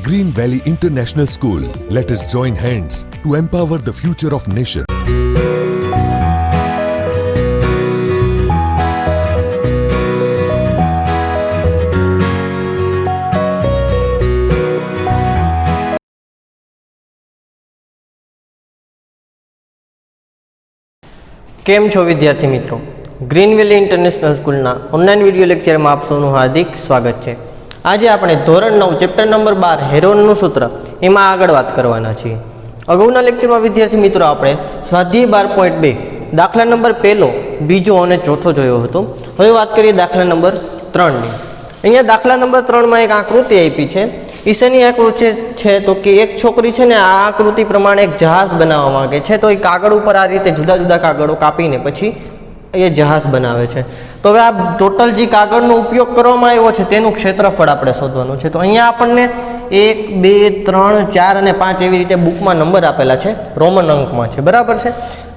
Green Valley International School. Let us join hands to empower the future of nation. કેમ છો વિદ્યાર્થી મિત્રો, green વેલી international સ્કૂલના online video લેક્ચરમાં આપ સૌનું હાર્દિક સ્વાગત છે। આજે આપણે ધોરણ 9 ચેપ્ટર નંબર 12 હેરોનનું સૂત્ર એમાં આગળ વાત કરવાના છીએ। અગાઉના લેક્ચરમાં વિદ્યાર્થી મિત્રો આપણે સ્વાધ્યાય 12.2 દાખલા નંબર 1, 2 અને 4 જોયો હતો। હવે વાત કરીએ દાખલા નંબર 3ની। અહીંયા દાખલા નંબર 3માં એક આકૃતિ આપી છે। ઈશાની આકૃતિ છે તો કે એક છોકરી છે ને આ આકૃતિ પ્રમાણે એક જહાજ બનાવવા માંગે છે, તો એ કાગળ ઉપર આ રીતે જુદા જુદા કાગળો કાપીને પછી એ જહાજ બનાવે છે। તો હવે આ ટોટલ જે કાગળનો ઉપયોગ કરવામાં આવ્યો છે તેનું ક્ષેત્રફળ આપણે શોધવાનું છે। તો અહીંયા આપણને 1, 2, 3, 4 અને 5 એવી રીતે બુકમાં નંબર આપેલા છે, રોમન અંકમાં છે, બરાબર છે।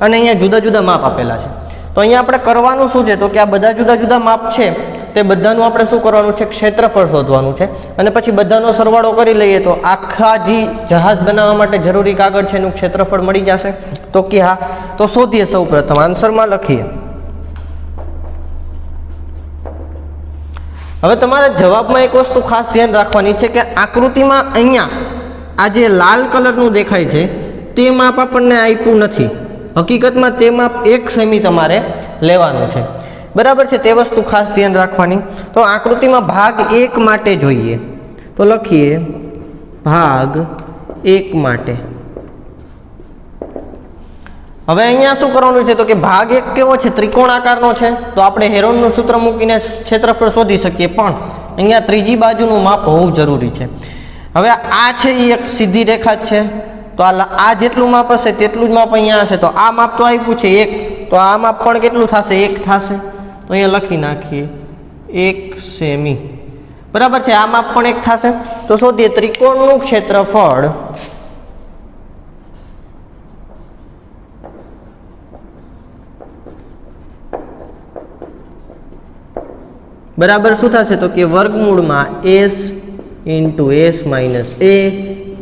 અને અહીંયા જુદા જુદા માપ આપેલા છે। તો અહીંયા આપણે કરવાનું શું છે તો કે આ બધા જુદા જુદા માપ છે તે બધાનું આપણે શું કરવાનું છે, ક્ષેત્રફળ શોધવાનું છે। અને પછી બધાનો સરવાળો કરી લઈએ તો આખા જે જહાજ બનાવવા માટે જરૂરી કાગળ છે એનું ક્ષેત્રફળ મળી જશે। તો કે હા, તો શોધીએ। સૌ પ્રથમ આન્સરમાં લખીએ। હવે તમારે જવાબમાં એક વસ્તુ ખાસ ધ્યાન રાખવાની છે કે આકૃતિમાં અહીંયા આ જે લાલ કલરનું દેખાય છે તે માપ આપણને આપ્યું નથી। હકીકતમાં તે માપ 1 સેમી તમારે લેવાનું છે, બરાબર છે, તે વસ્તુ ખાસ ધ્યાન રાખવાની। તો આકૃતિમાં ભાગ 1 માટે જોઈએ તો લખીએ ભાગ 1 માટે। હવે અહીંયા શું કરવાનું છે તો કે ભાગ 1 કેવો છે, ત્રિકોણ આકારનો છે, તો આપણે હેરોનનું સૂત્ર મૂકીને ક્ષેત્રફળ શોધી શકીએ, પણ અહીંયા ત્રીજી બાજુનું માપ હોવું જરૂરી છે। હવે આ છે એ એક સીધી રેખા છે, તો આ જેટલું માપ હશે તેટલું જ માપ અહીંયા હશે। તો આ માપ તો આપ્યું છે 1, તો આ માપ પણ કેટલું થશે, 1 થશે। તો અહીંયા લખી નાખીએ 1 સેમી, બરાબર છે, આ માપ પણ 1 થશે। તો શોધીએ ત્રિકોણનું ક્ષેત્રફળ બરાબર શું થશે તો કે વર્ગમૂળમાં s into s minus a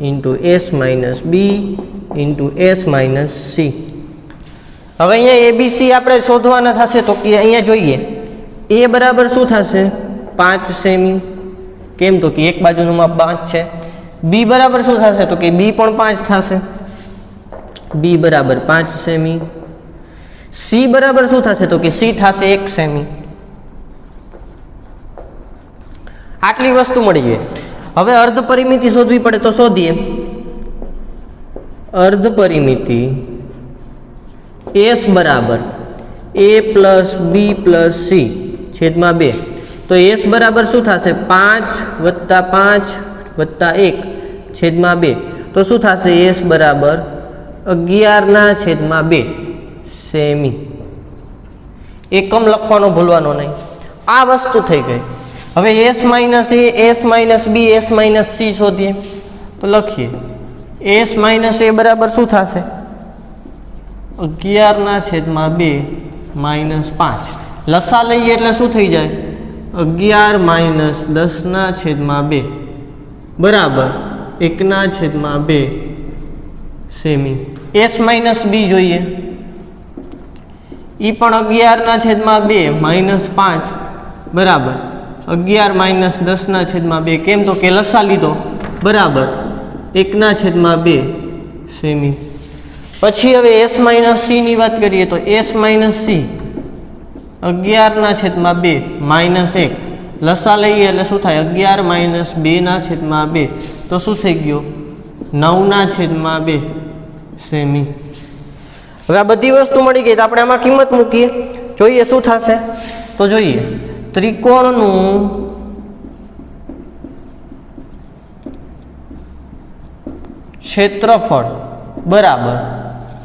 into s minus b into s minus c। હવે અહીંયા ABC આપણે શોધવાના થશે તો કે અહીંયા જોઈએ a બરાબર શું થશે 5 સેમી, કેમ તો કે એક બાજુનું માપ 5 છે। b બરાબર શું થશે તો કે b પણ 5 થશે, b બરાબર 5 સેમી। c બરાબર શું થશે તો કે c થશે 1 સેમી। આટલી વસ્તુ મળી ગઈ। હવે અર્ધ પરિમિતિ શોધવી પડે તો શોધીએ। અર્ધ પરિમિતિ s બરાબર a plus b plus c છેદમાં 2, તો s બરાબર શું થશે 5 વત્તા 5 વત્તા 1 છેદમાં 2, તો શું થશે s બરાબર 11/2 સેમી। એકમ લખવાનો ભૂલવાનો નહીં, આ વસ્તુ થઈ ગઈ। હવે s minus a, s minus b, s minus c શોધીએ તો લખીએ s માઇનસ a બરાબર શું થશે 11/2 માઇનસ 5, લસા લઈએ એટલે શું થઈ જાય 11 માઇનસ 10/2 બરાબર 1/2 સેમી। s માઇનસ b જોઈએ, એ પણ 11/2 માઇનસ 5 બરાબર 11 માઇનસ 10/2, કેમ તો કે લસા લીધો, બરાબર 1/2 સેમી। પછી હવે s માઇનસ c ની વાત કરીએ તો s માઇનસ c 11/2 માઇનસ 1, લસા લઈએ એટલે શું થાય 11 માઇનસ 2/2, તો શું થઈ ગયો 9/2 સેમી। હવે આ બધી વસ્તુ મળી ગઈ તો આપણે આમાં કિંમત મૂકીએ, જોઈએ શું થશે। તો જોઈએ ત્રિકોણનું ક્ષેત્રફળ બરાબર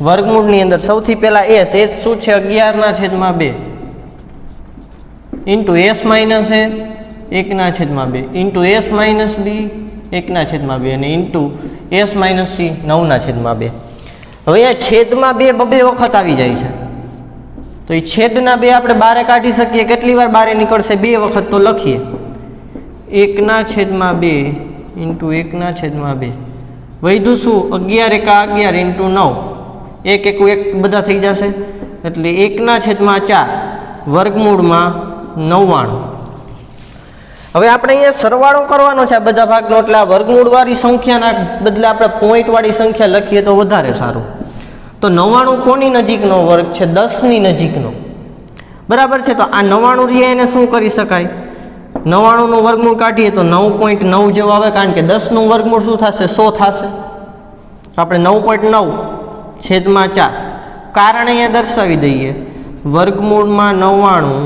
વર્ગમૂળની અંદર સૌથી પહેલા s શું છે 11/2 into s minus a 1/2 into s minus b 1/2 અને ઇન્ટુ s માઇનસ c 9/2। હવે આ છેદમાં 2 વખત આવી જાય છે, તો એ છેદના 2 આપણે બારે કાઢી શકીએ। કેટલી વાર બારે નીકળશે 2 વખત, તો લખીએ 1/2 ઇન્ટુ 1/2 વધ્યું શું 11 એકા 11 ઇન્ટુ 9 એક એક એક બધા થઈ જશે એટલે 1/4 વર્ગમૂળમાં 99. હવે આપણે અહીંયા સરવાળો કરવાનો છે આ બધા ભાગનો એટલે આ વર્ગમૂળવાળી સંખ્યાના બદલે આપણે પોઈન્ટવાળી સંખ્યા લખીએ તો વધારે સારું. તો 99 કોની નજીકનો વર્ગ છે 10ની નજીકનો બરાબર છે. તો આ 99 રહ્યા એને શું કરી શકાય 99નું વર્ગમૂળ કાઢીએ તો 9.9 જેવું આવે કારણ કે 10નું વર્ગમૂળ શું થશે 100 થશે. તો આપણે 9.9/4 કારણ અહીંયા દર્શાવી દઈએ વર્ગમૂળમાં 99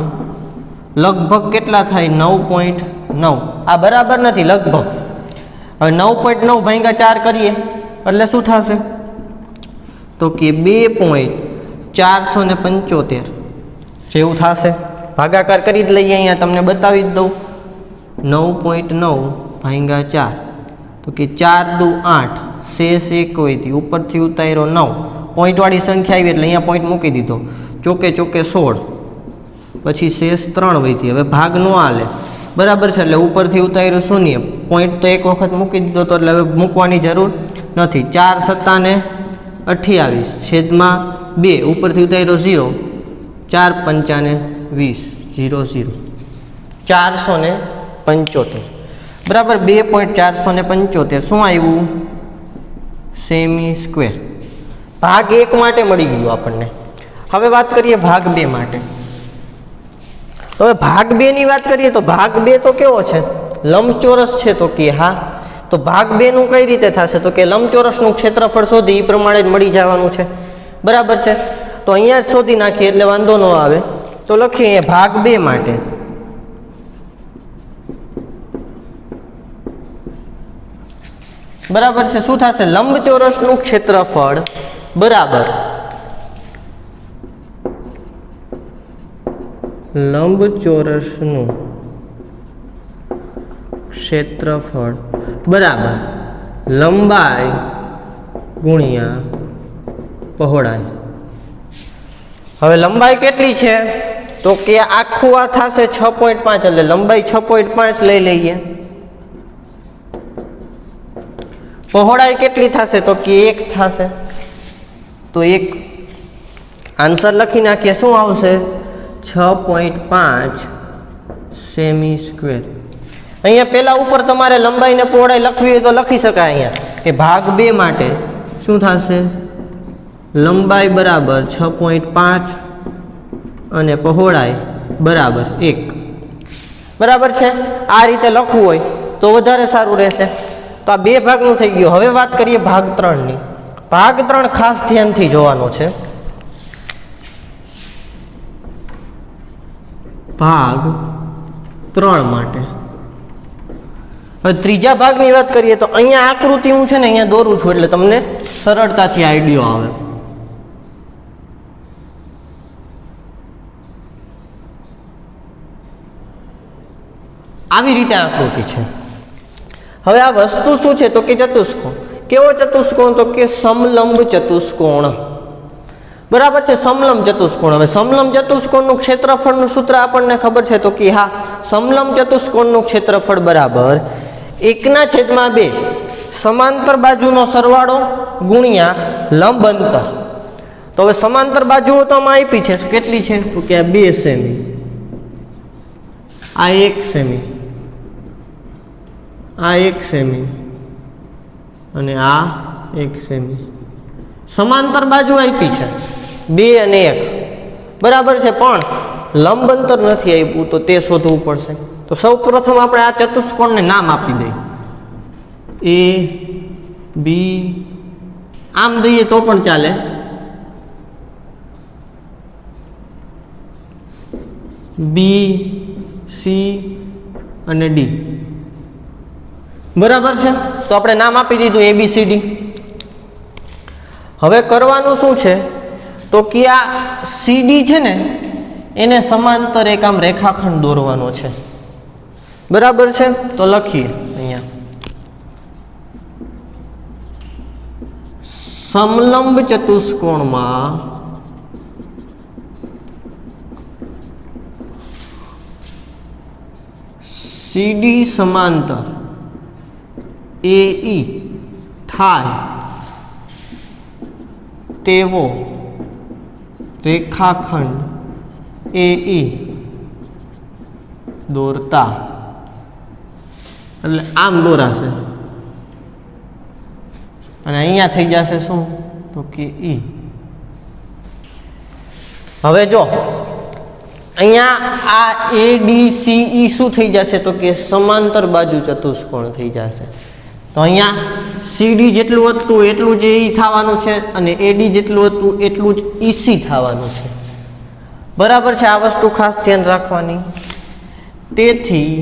લગભગ કેટલા થાય 9.9 આ બરાબર નથી લગભગ. હવે 9.9 ભાગ્યા 4 કરીએ એટલે શું થશે તો કે 2.475 જેવું થશે. ભાગાકાર કરી જ લઈએ અહીંયા તમને બતાવી જ દઉં 9.9 ભાગ્યા 4 તો કે 4 દુ 8 શેષ 1 હોયથી ઉપરથી ઉતાર્યો 9 પોઈન્ટવાળી સંખ્યા આવી એટલે અહીંયા પોઈન્ટ મૂકી દીધો ચોકે ચોકે 16 પછી શેષ 3 વહીથી હવે ભાગ નો આલે બરાબર છે એટલે ઉપરથી ઉતાર્યું 0 પોઈન્ટ તો એક વખત મૂકી દીધો તો એટલે હવે મૂકવાની જરૂર નથી. 4 સત્તાને 28 છેદમાં 2 ઉપરથી ઉતાર્યો 0 4 પંચાને 20 0 0 475 બરાબર 2.475 શું આવ્યું સેમી સ્ક્વેર. ભાગ 1 માટે મળી ગયું આપણને. હવે વાત કરીએ ભાગ 2 માટે. તો હવે ભાગ 2 ની વાત કરીએ તો ભાગ 2 તો કેવો છે લંબચોરસ છે તો કે હા. તો ભાગ 2 નું કઈ રીતે થશે તો કે લંબચોરસનું ક્ષેત્રફળ શોધી એ પ્રમાણે જ મળી જવાનું છે બરાબર છે. તો અહીંયા જ શોધી નાખીએ એટલે વાંધો ન આવે. તો લખીએ ભાગ 2 માટે બરાબર છે શું થશે લંબચોરસનું ક્ષેત્રફળ બરાબર લંબચોરસનું ક્ષેત્રફળ બરાબર લંબાઈ ગુણ્યા પહોળાઈ. હવે લંબાઈ કેટલી છે તો કે આખું આ થશે 6.5 એટલે લંબાઈ 6.5 લઈ લઈએ. પહોળાઈ કેટલી થશે તો કે 1 થશે તો 1 આન્સર લખી નાખીએ શું આવશે 6.5 સેમી સ્ક્વેર. અહીંયા પહેલા ઉપર તમારે લંબાઈ ને પહોળાઈ લખવી હોય તો લખી શકાય અહીંયા કે ભાગ 2 માટે શું થશે લંબાઈ બરાબર 6.5 અને પહોળાઈ બરાબર 1 બરાબર છે. આ રીતે લખવું હોય તો વધારે સારું રહેશે. તો આ 2 ભાગનું થઈ ગયું. હવે વાત કરીએ ભાગ 3 ની. ભાગ 3 ખાસ ધ્યાનથી જોવાનો છે. ભાગ 3 માટે હવે ત્રીજા ભાગની વાત કરીએ તો અહીંયા આકૃતિ હું છે ને અહીંયા દોરું છું એટલે તમને સરળતાથી આઈડિયો આવે. આવી રીતે આકૃતિ છે. હવે આ વસ્તુ શું છે તો કે ચતુષ્કોણ. કેવો ચતુષ્કોણ તો કે સમલંબ ચતુષ્કોણ બરાબર છે સમલંબ ચતુષ્કોણ. હવે સમલંબ ચતુષ્કોણનું ક્ષેત્રફળનું સૂત્ર આપણને ખબર છે તો કે હા સમલંબ ચતુષ્કોણનું ક્ષેત્રફળ બરાબર 1/2 સમાંતર બાજુનો સરવાળો ગુણ્યા લંબ અંતર. તો હવે સમાંતર બાજુઓ તો આમાં આપી છે કેટલી છે તો કે 2 સેમી આ 1 સેમી આ 1 સેમી અને આ 1 સેમી સમાંતર બાજુ આપી છે 2 અને 1 બરાબર છે. પણ લંબ અંતર નથી આપ્યું તો તે શોધવું પડશે. તો સૌ પ્રથમ આપણે આ ચતુષ્કોણને નામ આપી દઈએ એ બી આમ દઈએ તો પણ ચાલે બી સી અને ડી બરાબર છે. તો આપણે નામ આપી દીધું ABCD. હવે કરવાનું શું છે તો કે આ CD છે ને એને સમાંતર એક આમ રેખાખંડ દોરવાનો છે બરાબર છે. તો લખીએ અહીંયા સમલંબ ચતુષ્કોણમાં CD સમાંતર AE થાય તેવો રેખાખંડ AE દોરતા, એટલે આમ દોરાશે અને અહીંયા થઈ જશે શું તો કે E. હવે જો અહીંયા આ ADCE શું થઈ જશે તો કે સમાંતર બાજુ ચતુષ્કોણ થઈ જશે. તો અહીંયા CD જેટલું હતું એટલું જ AE થવાનું છે અને AD જેટલું હતું એટલું જ EC થવાનું છે. બરાબર છે, આ વસ્તુ ખાસ ધ્યાન રાખવાની. તેથી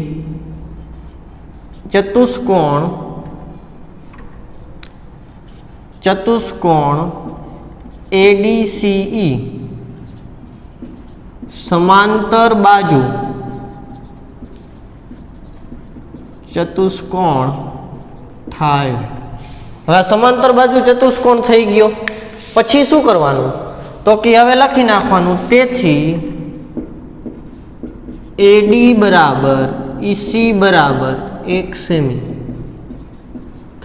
ચતુષ્કોણ ADCE સમાંતર બાજુ ચતુષ્કોણ થાય. હવે સમાંતર બાજુ ચતુષ્કોણ થઈ ગયો પછી શું કરવાનું તો કે હવે લખી નાખવાનું. તેથી AD બરાબર EC બરાબર 1 સેમી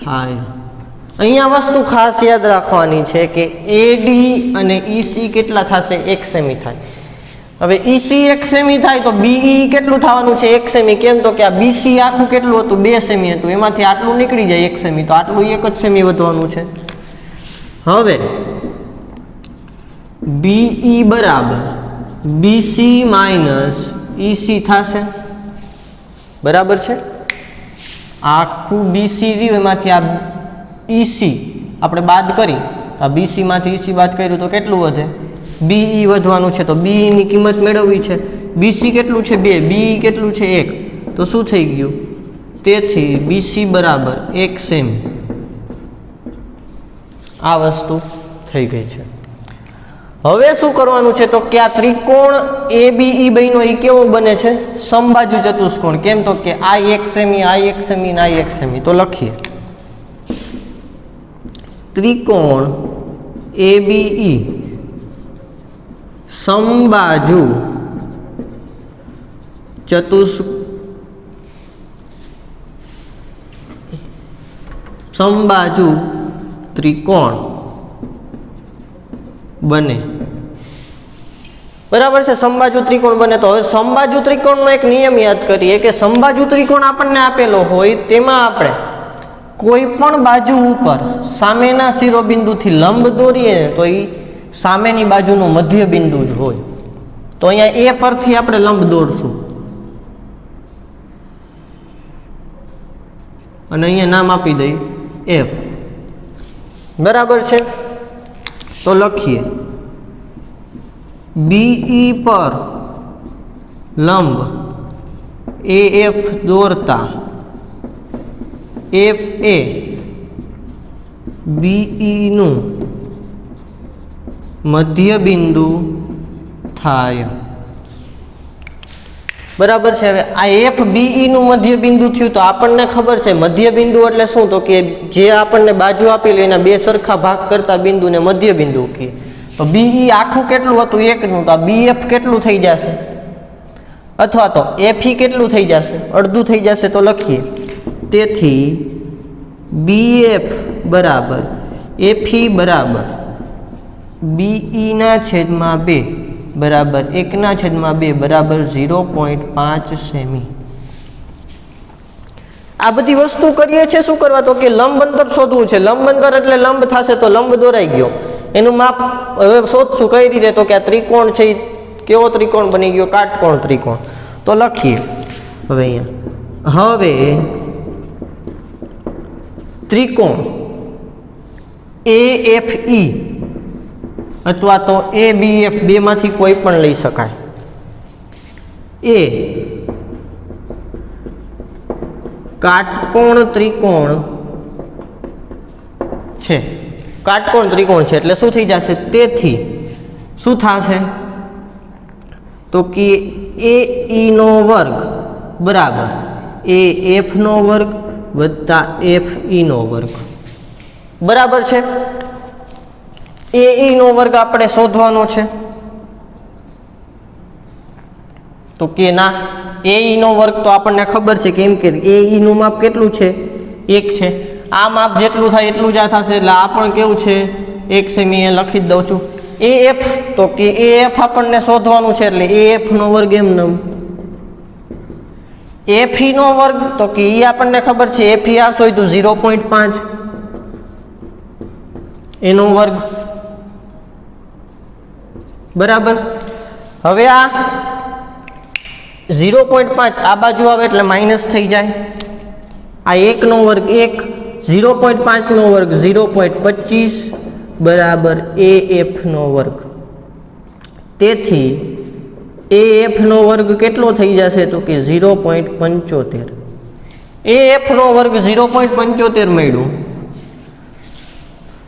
થાય. અહીંયા વસ્તુ ખાસ યાદ રાખવાની છે કે AD અને EC કેટલા થશે 1 સેમી થાય. હવે EC 1 સેમી થાય તો BE કેટલું થવાનું છે 1 સેમી. કેમ તો કે આ BC આખું કેટલું હતું 2 સેમી હતું, એમાંથી આટલું નીકળી જાય 1 સેમી, તો આટલું 1 જ સેમી વધવાનું છે. હવે BE બરાબર BC માઇનસ EC થશે. બરાબર છે, આખું BC રહ્યું એમાંથી આ EC આપણે બાદ કરી, આ BC માંથી EC બાદ કર્યું તો કેટલું વધે BE વધવાનું છે. તો BE ની કિંમત મેળવવી છે. BC કેટલું છે 2, BE કેટલું છે 1, તો શું થઈ ગયું તેથી BC બરાબર 1 સેમી. આ વસ્તુ થઈ ગઈ છે. હવે શું કરવાનું છે તો કે આ ત્રિકોણ ABE બન્યો એ કેવો બને છે સમબાજુ ચતુષ્કોણ. કેમ તો કે આ 1 સેમી, આ 1 સેમી ને આ 1 સેમી. તો લખીએ ત્રિકોણ ABE સમબાજુ સમબાજુ ત્રિકોણ બને. બરાબર છે, સમબાજુ ત્રિકોણ બને. તો હવે સમબાજુ ત્રિકોણનો એક નિયમ યાદ કરીએ કે સમબાજુ ત્રિકોણ આપણને આપેલો હોય તેમાં આપણે કોઈ પણ બાજુ ઉપર સામેના શિરોબિંદુથી લંબ દોરીએ તો એ સામેની બાજુનું મધ્ય બિંદુ જ હોય. તો અહીંયા A પરથી આપણે લંબ દોરશું અને અહીંયા નામ આપી દઈ F. બરાબર છે, તો લખીએ BE પર લંબ AF દોરતા F એ BE નું મધ્ય બિંદુ થાય. બરાબર છે. હવે આ FBE નું મધ્ય બિંદુ થયું તો આપણને ખબર છે મધ્ય બિંદુ એટલે શું તો કે જે આપણને બાજુ આપેલી એના બે સરખા ભાગ કરતા બિંદુને મધ્ય બિંદુ કહીએ. તો BE આખું કેટલું હતું 1 નું, તો આ BF કેટલું થઈ જશે અથવા તો FE કેટલું થઈ જશે અડધું થઈ જશે. તો લખીએ તેથી BF બરાબર FE બરાબર BE ના છેદમાં 2 બરાબર 1/2 બરાબર 0.5 સેમી. આ બધી વસ્તુ કરીએ છીએ શું કરવા તો કે લંબ અંતર શોધવું છે. લંબ અંતર એટલે લંબ થશે તો લંબ દોરાઈ ગયો, એનું માપ હવે શોધશું કઈ રીતે તો કે આ ત્રિકોણ છે કેવો ત્રિકોણ બની ગયો કાટકોણ ત્રિકોણ. તો લખીએ હવે અહીંયા હવે ત્રિકોણ AFE અથવા તો ABF બેમાંથી કોઈ પણ લઈ શકાય. એ કાટકોણ ત્રિકોણ છે, કાટકોણ ત્રિકોણ છે એટલે શું થઈ જશે તેથી શું થશે તો કે AE નો વર્ગ બરાબર AF નો વર્ગ વત્તા FE નો વર્ગ. બરાબર છે, AE નો વર્ગ આપણે શોધવાનો છે. તો કે ના AE નો વર્ગ તો આપણને ખબર છે કેમ કે AE નું માપ કેટલું છે 1 છે. આ માપ જેટલું થાય એટલું જ આ થશે, એટલે આ પણ કેવું છે 1 સેમી. એ લખી જ દઉં છું. AF, તો કે AF આપણને શોધવાનું છે, એટલે AF નો વર્ગ એમનેમ. FE નો વર્ગ, તો કે એ આપણને ખબર છે FE આ શોધ્યું 0.5 એનો વર્ગ, બરાબર. હવે આ 0.5 આ બાજુ આવે એટલે માઇનસ થઈ જાય. આ 1 નો વર્ગ 1, 0.5 નો વર્ગ 0.25 બરાબર AF નો વર્ગ. તેથી AF નો વર્ગ કેટલો થઈ જશે, તો કે 0.75. AF નો વર્ગ 0.75 મળ્યું.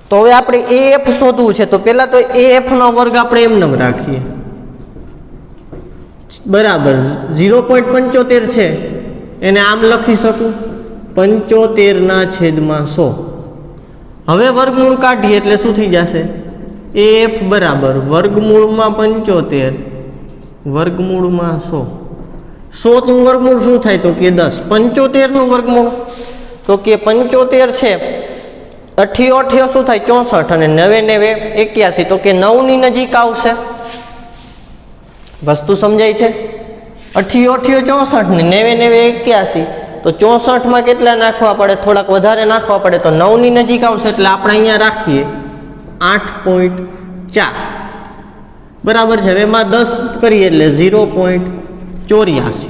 તો હવે આપણે AF શોધવું છે, તો પહેલા તો AF નો વર્ગ આપણે એમને રાખીએ, બરાબર. 0.75 છે એને આમ લખી શકું 75/100. હવે વર્ગમૂળ કાઢીએ એટલે શું થઈ જશે, AF બરાબર વર્ગમૂળમાં 75 વર્ગમૂળમાં 100. 100 નું વર્ગમૂળ શું થાય, તો કે 10. 75 નું વર્ગમૂળ, તો કે 75 છે 88 શું થાય 64, અને 9 81, તો કે 9 ની નજીક આવશે. વસ્તુ સમજાય છે. 88 64 ને 9 81, તો 64 માં કેટલા નાખવા પડે, થોડાક વધારે નાખવા પડે, તો 9 ની નજીક આવશે. એટલે આપણે અહીંયા રાખીએ 8.4 બરાબર છે. હવે એમાં 10 કરીએ એટલે 0.84,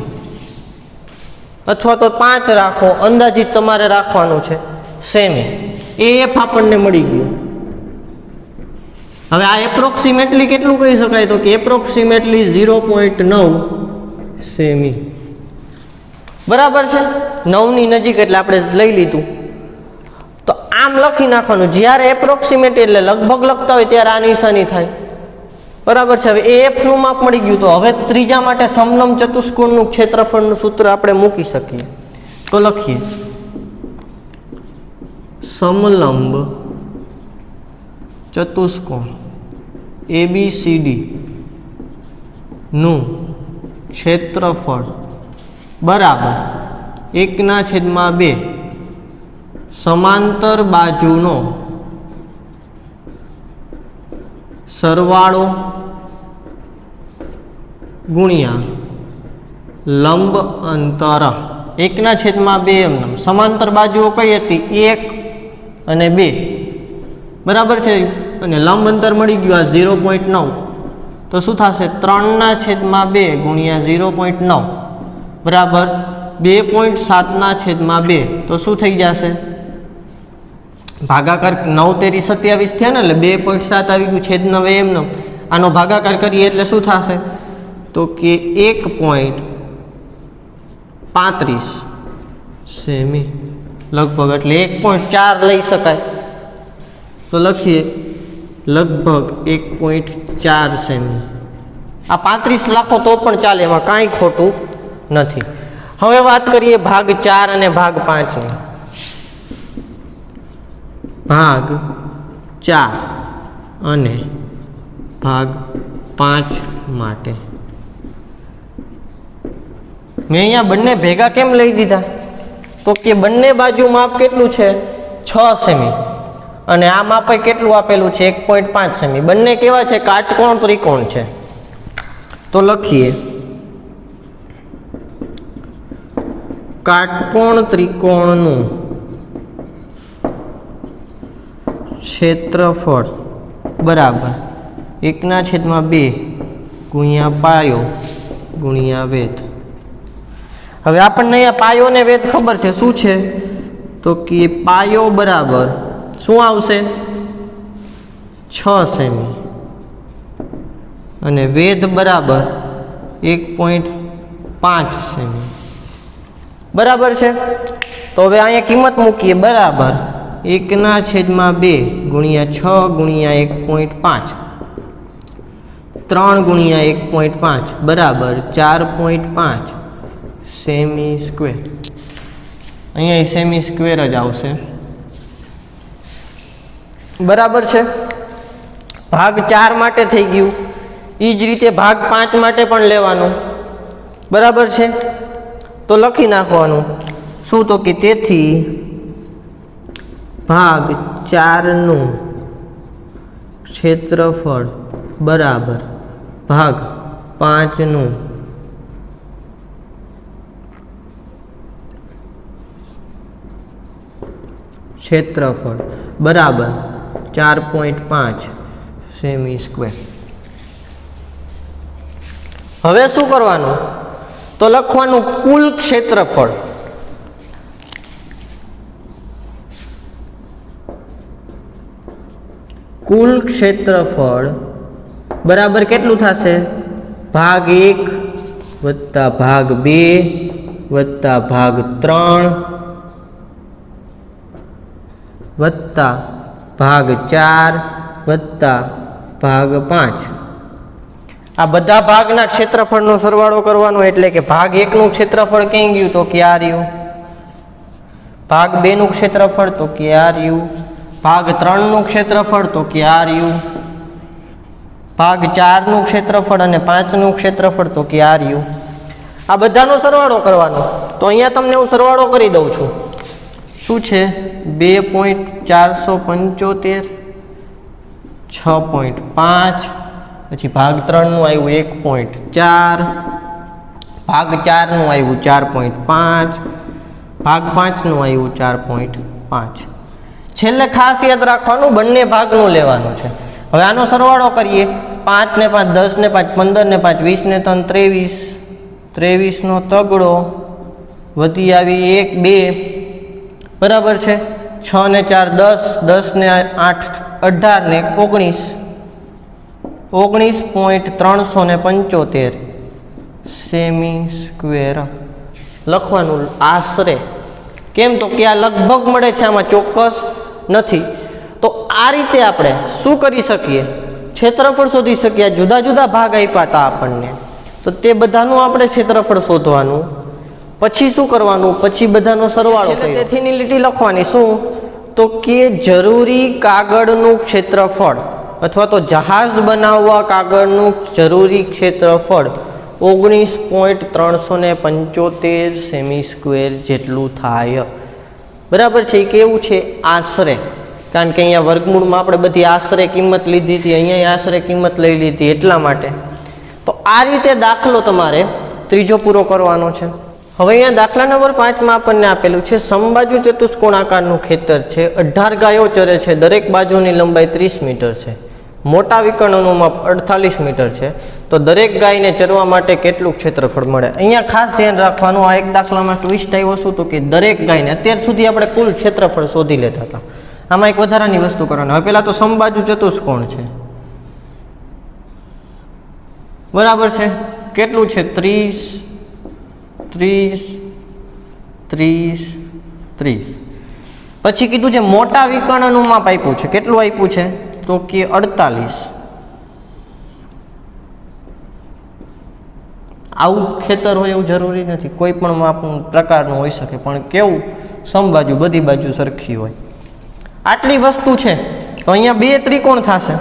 અથવા તો 5 રાખો, અંદાજિત તમારે રાખવાનું છે સેમી. AF આપણને મળી ગયું. હવે આ એપ્રોક્સિમેટલી કેટલું કહી શકાય, તો કે એપ્રોક્સિમેટલી 0.9 સેમી, બરાબર છે. 9 ની નજીક એટલે આપણે લઈ લીધું. તો આમ લખી નાખવાનું, જ્યારે એપ્રોક્સિમેટ એટલે લગભગ લખતા હોય ત્યારે આ નિશાની થાય, બરાબર છે. હવે AF નું માપ મળી ગયું. તો હવે ત્રીજા માટે સમલંબ ચતુષ્કોણનું ક્ષેત્રફળનું સૂત્ર આપણે મૂકી શકીએ. તો લખીએ સમલંબ ચતુષ્કોણ ABCD નું ક્ષેત્રફળ બરાબર 1/2 સમાંતર બાજુનો સરવાળો ગુણ્યા લંબ અંતર. 1/2 એમનેમ. સમાંતર બાજુઓ કઈ હતી, 1 અને 2, બરાબર છે. અને લંબ અંતર મળી ગયું આ 0.9, તો શું થશે 3/2 ગુણ્યા 0.9 બરાબર 2.7/2. તો શું થઈ જશે, ભાગાકાર 9 તેરી 27 થયા ને, એટલે 2.7 આવી ગયું. છેદ 9 એમનો. આનો ભાગાકાર કરીએ એટલે શું થશે, તો કે 1.35 સેમી લગભગ, એટલે 1.4 લઈ શકાય. તો લખીએ લગભગ 1.4 સેમી. આ 35 લાખો તો પણ ચાલે, એમાં કાંઈ ખોટું નથી. હવે વાત કરીએ ભાગ 4 અને ભાગ 5 ની. ભાગ 4 અને ભાગ 5 માટે મેં અહીંયા બંને ભેગા કેમ લઈ દીધા, તો કે બંને બાજુ માપ કેટલું છે 6 સેમી, અને આ માપ કેટલું આપેલું છે 1.5 સેમી. બંને કેવા છે, કાટકોણ ત્રિકોણ છે. તો લખીએ કાટકોણ ત્રિકોણનું ક્ષેત્રફળ બરાબર 1/2 ગુણ્યા પાયો ગુણ્યા વેધ. હવે આપણને અહીંયા પાયો ને વેધ ખબર છે. શું છે, તો કે પાયો બરાબર શું આવશે 6 સેમી, અને વેધ બરાબર 1.5 સેમી, બરાબર છે. તો હવે અહીંયા કિંમત મૂકીએ, બરાબર 1/2 ગુણ્યા 6 ગુણ્યા 1.5, 3 ગુણ્યા 1.5 બરાબર 4.5 સેમી સ્ક્વેર. અહીંયા સેમી સ્ક્વેર જ આવશે, બરાબર છે. ભાગ 4 માટે થઈ ગયું. એ જ રીતે ભાગ 5 માટે પણ લેવાનું, બરાબર છે. તો લખી નાખવાનું શું, તો કે તેથી ભાગ 4નું ક્ષેત્રફળ બરાબર ભાગ 5નું ક્ષેત્રફળ બરાબર 4.5 સેમી સ્ક્વેર. હવે શું કરવાનું? તો લખવાનું કુલ ક્ષેત્રફળ. કુલ ક્ષેત્રફળ બરાબર કેટલું થશે? ભાગ 1 વત્તા ભાગ 2 વત્તા ભાગ 3 વત્તા ભાગ 4 વત્તા ભાગ 5. આ બધા ભાગના ક્ષેત્રફળનો સરવાળો કરવાનો, એટલે કે ભાગ 1નું ક્ષેત્રફળ ક્યાં ગયું? તો કે આ રહ્યું. ભાગ 2નું ક્ષેત્રફળ તો કે આ રહ્યું. ભાગ 3નું ક્ષેત્રફળ તો કે આ રહ્યું. ભાગ 4નું ક્ષેત્રફળ અને 5નું ક્ષેત્રફળ તો કે આ રહ્યું. આ બધાનો સરવાળો કરવાનો. તો અહીંયા તમને હું સરવાળો કરી દઉં છું. શું છે? 2.475 6.5, પછી ભાગ 3નું આવ્યું 1.4, ભાગ 4નું આવ્યું 4.5, ભાગ 5નું આવ્યું 4.5. છેલ્લે ખાસ યાદ રાખવાનું બંને ભાગનું લેવાનું છે. હવે આનો સરવાળો કરીએ. 5 ને 5 10 ને 5 15 ને 5 20 ને 3 23, 23 નો તગડો વધી આવી 1 2 બરાબર છે. 6 ને 4 10, 10 ને 8 18 ને 19, 19.375 સેમી સ્ક્વેર લખવાનું આશરે. કેમ? તો કે આ લગભગ મળે છે, આમાં ચોક્કસ નથી. તો આ રીતે આપણે શું કરી શકીએ? ક્ષેત્રફળ શોધી શકીએ. જુદા જુદા ભાગ આપ્યા હતા આપણને, તો તે બધાનું આપણે ક્ષેત્રફળ શોધવાનું. પછી શું કરવાનું? પછી બધાનો સરવાળો કર્યો. તેથીની લીટી લખવાની. શું? તો કે જરૂરી કાગળનું ક્ષેત્રફળ અથવા તો જહાજ બનાવવા કાગળનું જરૂરી ક્ષેત્રફળ 19.375 સેમી સ્ક્વેર જેટલું થાય. બરાબર છે. એ કેવું છે? આશરે. કારણ કે અહીંયા વર્ગમૂળમાં આપણે બધી આશરે કિંમત લીધી હતી, અહીંયા આશરે કિંમત લઈ લીધી, એટલા માટે. તો આ રીતે દાખલો તમારે ત્રીજો પૂરો કરવાનો છે. હવે અહીંયા દાખલા નંબર 5માં આપણને આપેલું છે સમબાજુ ચતુષ્કોણ આકારનું ખેતર છે. 18 ગાયો ચરે છે. દરેક બાજુની લંબાઈ 30 મીટર છે. મોટા વિકર્ણનું માપ 48 મીટર છે. તો દરેક ગાયને ચરવા માટે કેટલું ક્ષેત્રફળ મળે? અહીંયા ખાસ ધ્યાન રાખવાનું. આ એક દાખલામાં ટ્વિસ્ટ આવ્યો શું? તો કે દરેક ગાયને, અત્યાર સુધી આપણે કુલ ક્ષેત્રફળ શોધી લેતા હતા. આમાં એક વધારાની વસ્તુ કરવાની. હવે પહેલાં તો સમબાજુ ચતુષ્કોણ છે. બરાબર છે. કેટલું છે? 30 30 30 30. પછી કીધું છે મોટા વિકર્ણનું માપ આપ્યું છે. કેટલું આપ્યું છે? તો કે 48. આવું ખેતર હોય એવું જરૂરી નથી, કોઈ પણ માપનું પ્રકારનું હોઈ શકે, પણ કેવું? સમબાજુ, બધી બાજુ સરખી હોય. આટલી વસ્તુ છે. તો અહીંયા બે ત્રિકોણ થશે,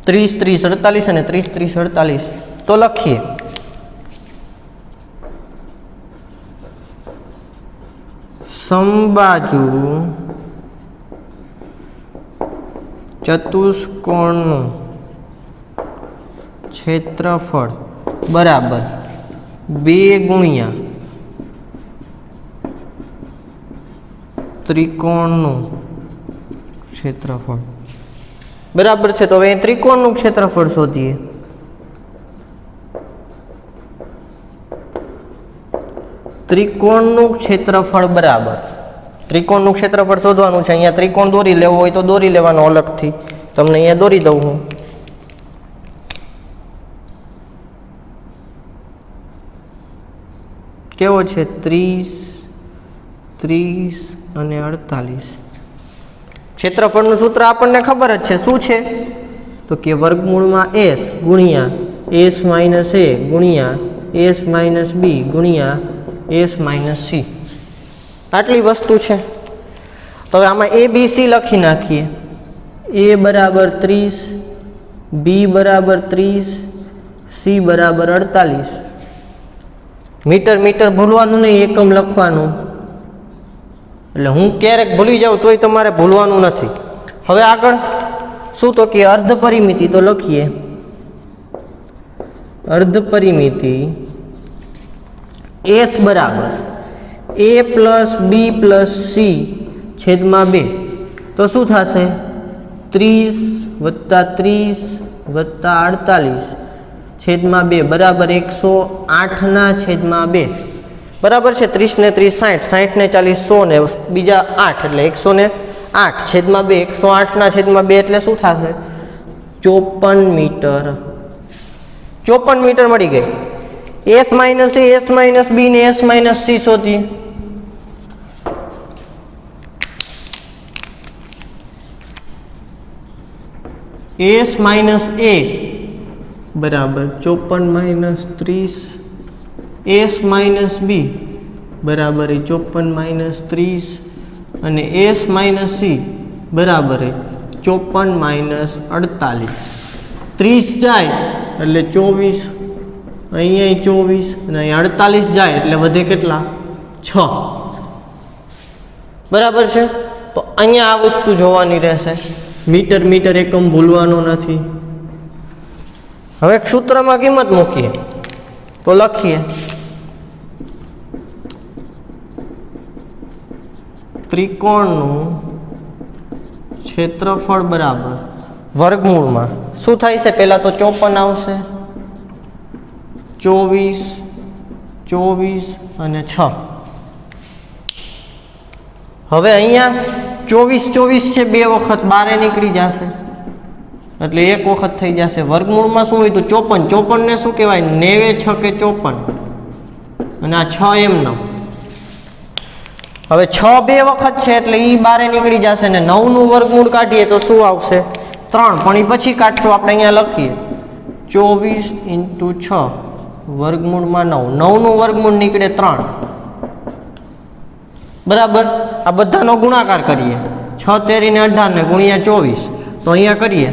30 30 48 અને 30 30 48. તો લખીએ. સમબાજુ ચતુષ્કોણનું ક્ષેત્રફળ બરાબર 2 ગુણ્યા ત્રિકોણનું ક્ષેત્રફળ. બરાબર છે. તો હવે ત્રિકોણનું ક્ષેત્રફળ શોધીએ. ત્રિકોણનું ક્ષેત્રફળ બરાબર, ત્રિકોણનું ક્ષેત્રફળ શોધવાનું છે. અહીંયા ત્રિકોણ દોરી લેવો હોય તો દોરી લેવાનો અલગથી. તમને અહીંયા દોરી દઉં હું. કેવો છે? 30 30 અને 48. ક્ષેત્રફળનું સૂત્ર આપણને ખબર જ છે. શું છે? તો કે વર્ગમૂળમાં s ગુણ્યા s માઇનસ a ગુણ્યા s માઇનસ b ગુણ્યા s માઇનસ c. આટલી વસ્તુ છે. તો હવે આમાં a b c લખી નાખીએ. a બરાબર 30, b બરાબર 30, c બરાબર 48. મીટર મીટર ભૂલવાનું નહીં, એકમ લખવાનું. એટલે હું ક્યારેક ભૂલી જાઉં તોય તમારે ભૂલવાનું નથી. હવે આગળ શું તો કે અર્ધ પરિમિતિ, તો લખીએ અર્ધ પરિમિતિ એસ બરાબર a plus b plus c છેદમાં 2, તો શું થશે 30 વત્તા 30 વત્તા 48 છેદમાં 2 બરાબર 108 છેદમાં 2 બરાબર છે. 30 ને 30 60, 60 ને 40 100 ને બીજા 8 એટલે 108 છેદમાં 2, 108 છેદમાં 2 એટલે શું થશે 54 મીટર. 54 મીટર મળી ગઈ. એસ માઇનસ એ, એસ માઇનસ બી ને એસ માઇનસ સી શોધીએ. એસ માઇનસ એ બરાબર 54 માઇનસ 30, એસ માઇનસ બી બરાબર 54 માઇનસ 30 અને એસ માઇનસ સી બરાબર 54 માઇનસ 48. 30 જાય એટલે 24, અહીંયા 24 અને અહીંયા 48 જાય એટલે વધે કેટલા 6. બરાબર છે. તો અહીંયા આ વસ્તુ જોવાની રહેશે. મીટર મીટર એકમ ભૂલવાનો નથી. હવે સૂત્રમાં કિંમત મૂકીએ તો લખીએ ત્રિકોણનું ક્ષેત્રફળ બરાબર વર્ગમૂળમાં શું થાય છે, પહેલા તો 54 આવશે, 24, 24 અને 6. હવે અહીંયા 24 છે, 2 વખત બારે નીકળી જશે એટલે 1 વખત થઈ જશે. વર્ગમૂળમાં શું હોય તો 54, 54 ને શું કહેવાય 9 6 કે 54 અને આ 6 એમનો. હવે 6 2 વખત છે એટલે એ બારે નીકળી જશે ને 9 નું વર્ગમૂળ કાઢીએ તો શું આવશે 3, પણ એ પછી કાઢશું. આપણે અહીંયા લખીએ 24 × 6 વર્ગમૂળમાં 9, 9 નું વર્ગમૂળ નીકળે 3. બરાબર. આ બધાનો ગુણાકાર કરીએ 6 તેરી ને 18 ને ગુણ્યા 24, તો અહીંયા કરીએ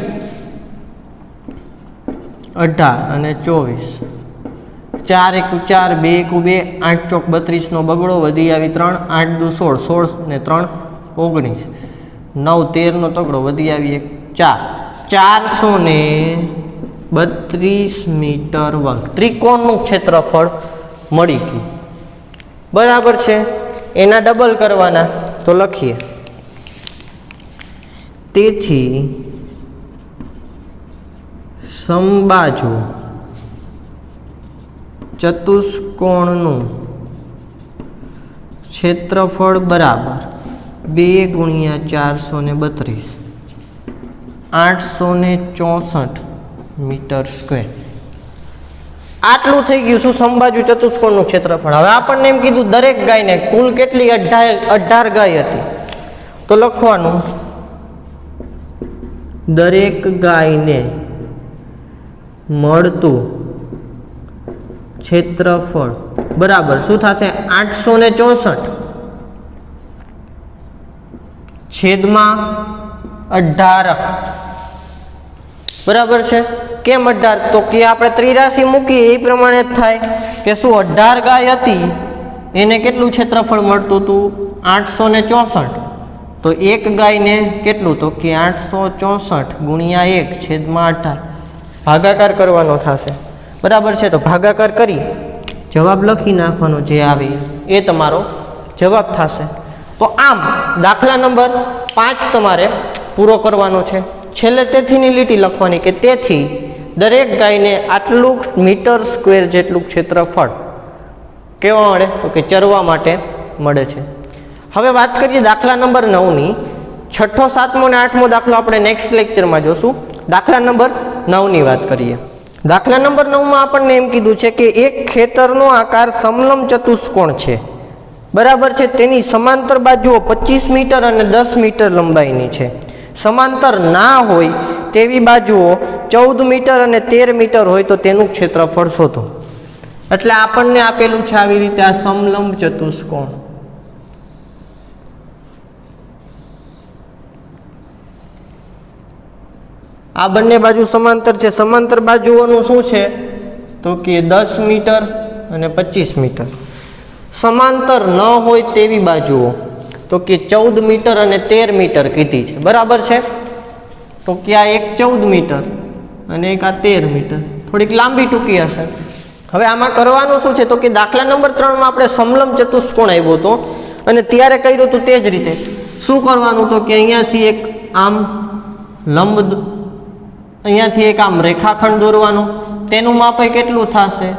18 અને 24, 4 × 4 2 × 2 8 ચોક 32 નો બગડો વધી આવી 3, 8 દુ 16, 16 ને 3 19, 9 13 નો તગડો વધી આવી 4, 432 મીટર વર્ગ ત્રિકોણનું ક્ષેત્રફળ મળી ગયું. બરાબર છે. એના ડબલ કરવાના તો લખીએ તેથી સમબાજુ ચતુષ્કોણનું ક્ષેત્રફળ બરાબર 2 × 432 864 મીટર સ્ક્વેર. આટલું થઈ ગયું શું સમબાજુ ચતુષ્કોણનું ક્ષેત્રફળ. હવે આપણને એમ કીધું દરેક ગાયને કુલ કેટલી 18 ગાય હતી, તો લખવાનું દરેક ગાયને મળતું ક્ષેત્રફળ બરાબર શું થશે 864 છેદમાં 18. બરાબર છે. કેમ 18? તો કે આપણે ત્રિરાશિ મૂકીએ એ પ્રમાણે જ થાય કે શું 18 ગાય હતી એને કેટલું ક્ષેત્રફળ મળતું હતું 864, તો એક ગાયને કેટલું તો કે 864 ગુણ્યા 1 છેદમાં 18 ભાગાકાર કરવાનો થશે. બરાબર છે. તો ભાગાકાર કરી જવાબ લખી નાખવાનો, જે આવે એ તમારો જવાબ થશે. તો આમ દાખલા નંબર 5 તમારે પૂરો કરવાનો છે. છેલ્લે તેથીની લીટી લખવાની કે તેથી દરેક ગાયને આટલું મીટર સ્ક્વેર જેટલું ક્ષેત્રફળ કેવા મળે તો કે ચરવા માટે મળે છે. હવે વાત કરીએ દાખલા નંબર 9ની. 6ઠ્ઠો 7મો અને 8મો દાખલો આપણે નેક્સ્ટ લેક્ચરમાં જોશું. દાખલા નંબર 9ની વાત કરીએ. દાખલા નંબર 9માં આપણને એમ કીધું છે કે એક ખેતરનો આકાર સમલંબ ચતુષ્કોણ છે. બરાબર છે. તેની સમાંતર બાજુઓ 25 મીટર અને 10 મીટર લંબાઈની છે. સમાંતર ના હોય તેવી બાજુઓ 14 મીટર અને 13 મીટર હોય તો તેનું ક્ષેત્રફળ શોધો. એટલે આપણને આપેલું છે આવી રીતે આ સમલંબ ચતુષ્કોણ. આ બંને બાજુ સમાંતર છે. સમાંતર બાજુઓનું શું છે તો કે 10 મીટર અને 25 મીટર. સમાંતર ન હોય તેવી બાજુઓ તો કે 14 મીટર અને 13 મીટર કીધી છે, બરાબર છે? તો કે આ એક 14 મીટર અને એક આ 13 મીટર, થોડીક લાંબી ટૂંકી હશે. હવે આમાં કરવાનું શું છે? તો કે દાખલા નંબર 3 માં આપણે સમલંબ ચતુષ્કોણ આવ્યો હતો અને ત્યારે કર્યું હતું તે જ રીતે. શું કરવાનું? તો કે અહીંયાથી એક આમ લંબ, અહીંયાથી એક આમ રેખાખંડ દોરવાનો, તેનું માપ કેટલું થશે?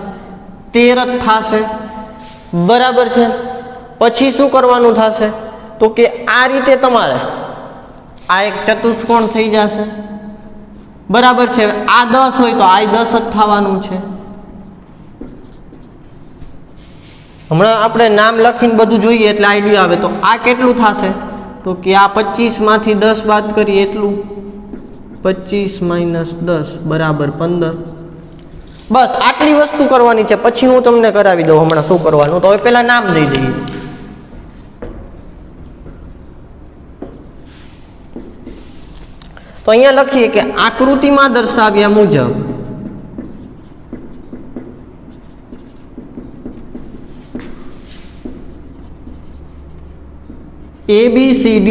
13 જ થશે, બરાબર છે? પછી શું કરવાનું થશે? તો કે આ રીતે તમારે આ એક ચતુષ્કોણ થઈ જશે, બરાબર છે? આ 10 હોય તો આ 10 જ થવાનું છે. હમણાં આપણે નામ લખીને બધું જોઈએ એટલે આઈડિયા આવે. તો આ કેટલું થશે? તો કે આ 25 માંથી 10 બાદ કરીએ એટલું, 25 - 10 બરાબર 15. બસ આટલી વસ્તુ કરવાની છે, પછી હું તમને કરાવી દઉં હમણાં શું કરવાનું. તો હવે પહેલા નામ દઈ દઈએ. તો અહીંયા લખીએ કે આકૃતિમાં દર્શાવ્યા મુજબ ABCD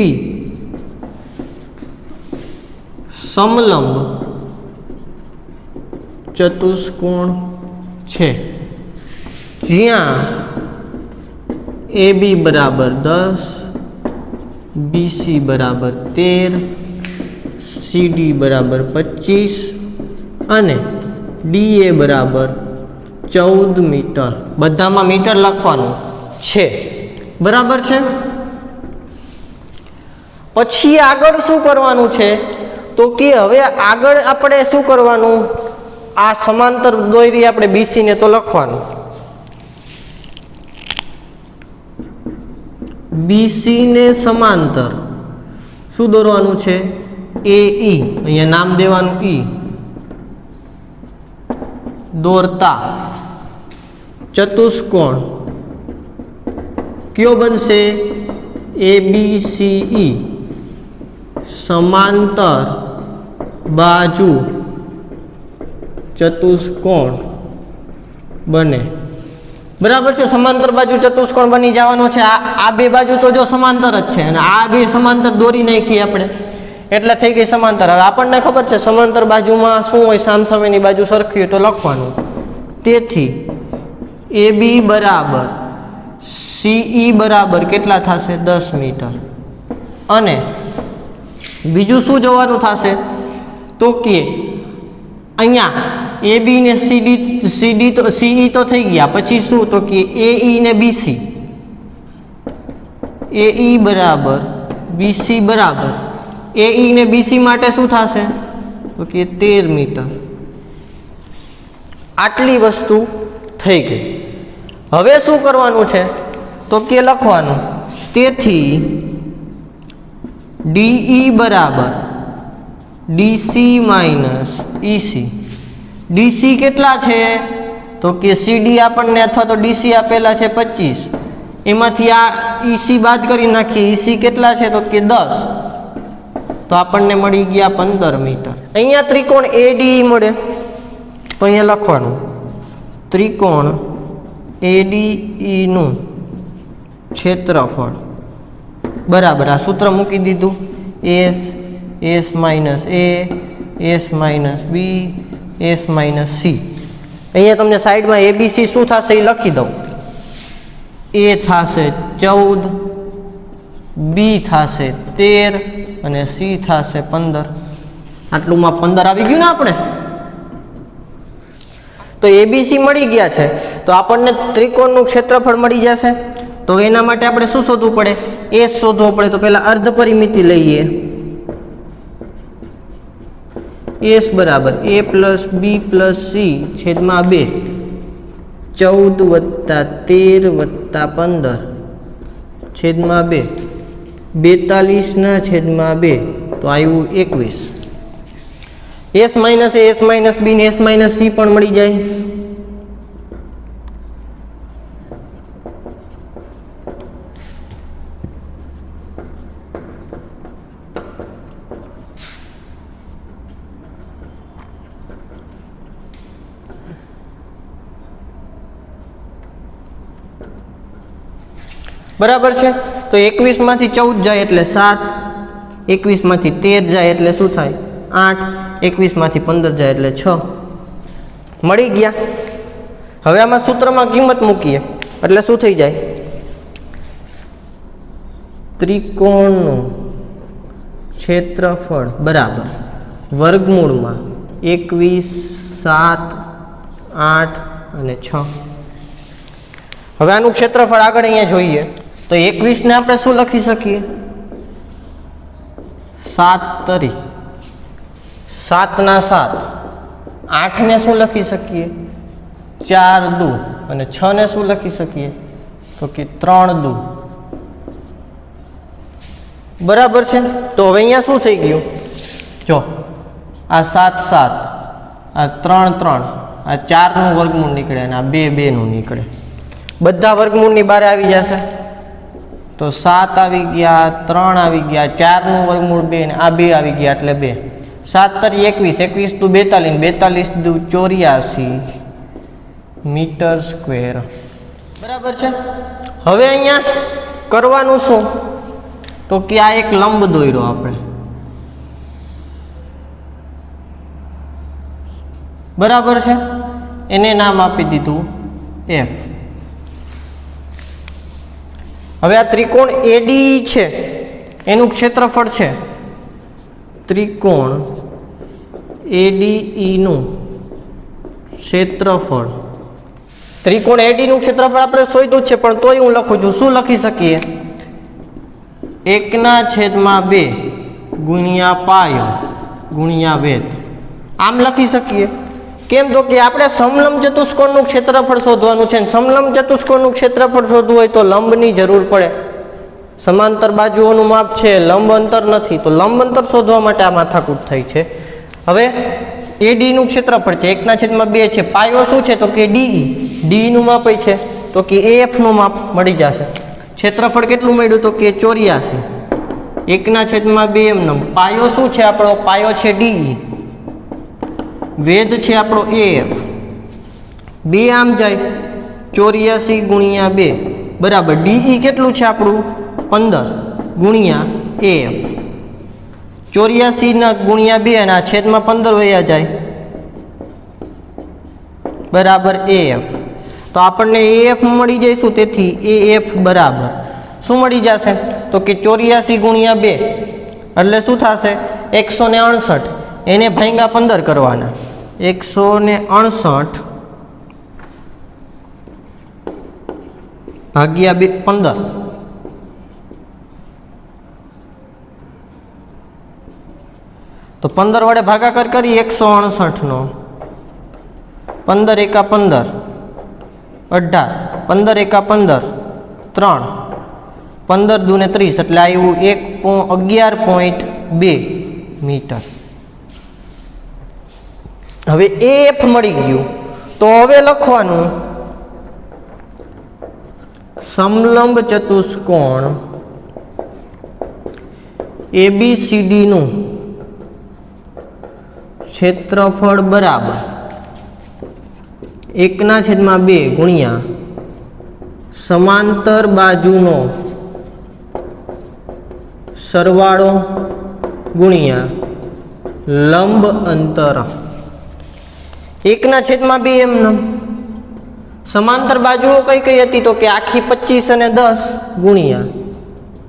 સમલંબ ચતુષ્કોણ છે, જ્યાં AB બરાબર 10, BC બરાબર 13, CD બરાબર 25 અને DA બરાબર 14 મીટર. બધામાં મીટર લખવાનું છે, બરાબર છે? પછી આગળ શું કરવાનું છે? તો કે હવે આગળ આપણે શું કરવાનું? આ સમાંતર દોરી આપણે BC ને તો લખવાનું, BC ને સમાંતર શું દોરવાનું છે? AE, અહીંયા નામ દેવાનું E, દોરતા ચતુષ્કોણ કયો બનશે? ABCE સમાંતર બાજુ ચતુષ્કોણ બને, બરાબર છે? સમાંતર બાજુ ચતુષ્કોણ બની જવાનો છે. આ બે બાજુ તો જો સમાંતર જ છે અને આ બે સમાંતર દોરી નાખી આપણે એટલે થઈ ગઈ સમાંતર. હવે આપણને ખબર છે સમાંતર બાજુમાં શું હોય? સામસામેની બાજુ સરખી હોય તો લખવાનું. તેથી AB બરાબર CE બરાબર કેટલા થશે? 10 મીટર. અને બીજું શું જોવાનું થશે? તો કે અહીંયા AB ને CD તો CE તો થઈ ગયા, પછી શું? તો કે AE ને BC, AE બરાબર BC બરાબર AE ને BC માટે શું થશે? તો કે 13 મીટર. આટલી વસ્તુ થઈ ગઈ. હવે શું કરવાનું છે? તો કે લખવાનું. તેથી DE બરાબર DC માઇનસ EC. DC કેટલા છે? તો કે CD આપણને અથવા તો DC આપેલા છે 25, એમાંથી આ EC બાદ કરી નાખીએ. EC કેટલા છે? તો કે 10, તો આપણને મળી ગયા 15 મીટર. અહીંયા ત્રિકોણ ADE મળે તો અહીંયા લખવાનું ત્રિકોણ ADE નું ક્ષેત્રફળ બરાબર આ સૂત્ર મૂકી દીધું. S minus A, S minus B, S minus C. અહીંયા તમને સાઈડમાં ABC શું થશે એ લખી દઉં. A થશે 14, B થશે 13 અને C થશે 15. આટલુંમાં 15 આવી ગયું ને આપણે. તો ABC મળી ગયા છે, તો આપણને ત્રિકોણનું ક્ષેત્રફળ મળી જશે. તો એના માટે આપણે શું શોધવું પડે? S શોધવો પડે. તો પહેલા અર્ધ પરિમિતિ લઈએ. S બરાબર A plus B plus C છેદમાં 2, 14 + 13 + 15 છેદમાં 2, 42/2, તો આવ્યું 21. S minus A, S minus B ને S માઇનસ C પણ મળી જાય. બરાબર છે. તો 21 માંથી 14 જાય એટલે 7, 21 માંથી 13 જાય એટલે શું થાય 8, 21 માંથી 15 જાય એટલે 6 મળી ગયા. હવે આમાં સૂત્રમાં કિંમત મૂકીએ એટલે શું થઈ જાય, ત્રિકોણનું ક્ષેત્રફળ બરાબર વર્ગમૂળમાં 21, 7, 8 અને 6. હવે આનું ક્ષેત્રફળ આગળ અહીંયા જોઈએ તો 21 ને આપણે શું લખી શકીએ, 7 તરી, 7 ના 7. 8 ને શું લખી શકીએ, 4 દુ, અને 6 ને શું લખી શકીએ તો કે 3 દુ. બરાબર છે. તો હવે અહીંયા શું થઈ ગયું, જો આ 7, 7, આ 3, 3, આ 4 નું વર્ગમૂળ નીકળે અને આ 2, 2 નું નીકળે. બધા વર્ગમૂળની બહાર આવી જશે તો 7 આવી ગયા, 3 આવી ગયા, 4 નું વર્ગમૂળ 2 ને આ 2 આવી ગયા એટલે 2. 7 તરી 21, 21 દુ 42, 42 દુ 84 મીટર સ્ક્વેર. બરાબર છે. હવે અહીંયા કરવાનું શું તો કે આ એક લંબ દોર્યો આપણે, બરાબર છે, એને નામ આપી દીધું F. હવે આ ત્રિકોણ ADE છે એનું ક્ષેત્રફળ છે, ત્રિકોણ ADE નું ક્ષેત્રફળ. ત્રિકોણ AD નું ક્ષેત્રફળ આપણે શોધ્યું છે પણ તોય હું લખું છું. શું લખી શકીએ, 1/2 ગુણ્યા પાયો ગુણ્યા વેધ. આમ લખી શકીએ. કેમ તો કે આપણે સમલંબ ચતુષ્કોણનું ક્ષેત્રફળ શોધવાનું છે. સમલંબ ચતુષ્કોણનું ક્ષેત્રફળ શોધવું હોય તો લંબની જરૂર પડે. સમાંતર બાજુઓનું માપ છે, લંબ અંતર નથી, તો લંબ અંતર શોધવા માટે આ માથાકૂટ થઈ છે. હવે AD નું ક્ષેત્રફળ છે 1/2 છે. પાયો શું છે તો કે DE, DE નું માપ છે તો કે AF નું માપ મળી જશે. ક્ષેત્રફળ કેટલું મળ્યું તો કે 84, 1/2 એમનેમ. પાયો શું છે આપણો, પાયો છે DE, વેધ છે આપણો AF. 2 આમ જાય 84 ગુણ્યા 2 બરાબર DE કેટલું છે આપણું 15 ગુણ્યા AF. 84 ના ગુણ્યા 2 અને આ છેદમાં 15 વયા જાય બરાબર AF. તો આપણને AF મળી જઈશું. તેથી AF બરાબર શું મળી જશે તો કે 84 ગુણ્યા 2 એટલે શું થશે 168. એને ભાંગ્યા 15 કરવાના, 168 ભાગ્યા 15. તો 15 વડે ભાગાકાર કરી 168 નો, 15 એકા 15, 18, 15 એકા 15, 3, 15 દુ ને 30 એટલે આવ્યું 11.2 મીટર. હવે AF મળી ગયું. તો હવે લખવાનું સમલંબ ચતુષ્કોણ ABCD નું ક્ષેત્રફળ બરાબર 1/2 ગુણ્યા સમાંતર બાજુનો સરવાળો ગુણ્યા લંબ અંતર. 1/2 એમનેમ. સમાંતર બાજુઓ કઈ કઈ હતી તો કે આખી 25 અને 10 ગુણ્યા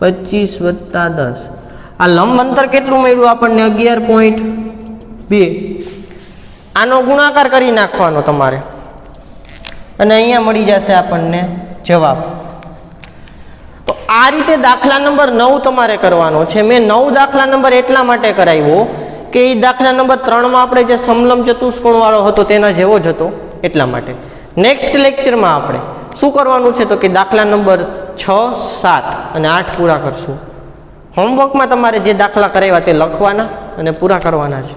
25 + 10. આ લંબ અંતર કેટલું મળ્યું આપણને 11.2. આનો ગુણાકાર કરી નાખવાનો તમારે અને અહીંયા મળી જશે આપણને જવાબ. તો આ રીતે દાખલા નંબર 9 તમારે કરવાનો છે. મેં 9 દાખલા નંબર એટલા માટે કરાવ્યો કે એ દાખલા નંબર 3 માં આપણે જે સમલંબ ચતુષ્કોણ વાળો હતો તેના જેવો જ હતો એટલા માટે. નેક્સ્ટ લેક્ચરમાં આપણે શું કરવાનું છે તો કે દાખલા નંબર 6, 7 અને 8 પૂરા કરશું. હોમવર્કમાં તમારે જે દાખલા કરાવ્યા તે લખવાના અને પૂરા કરવાના છે.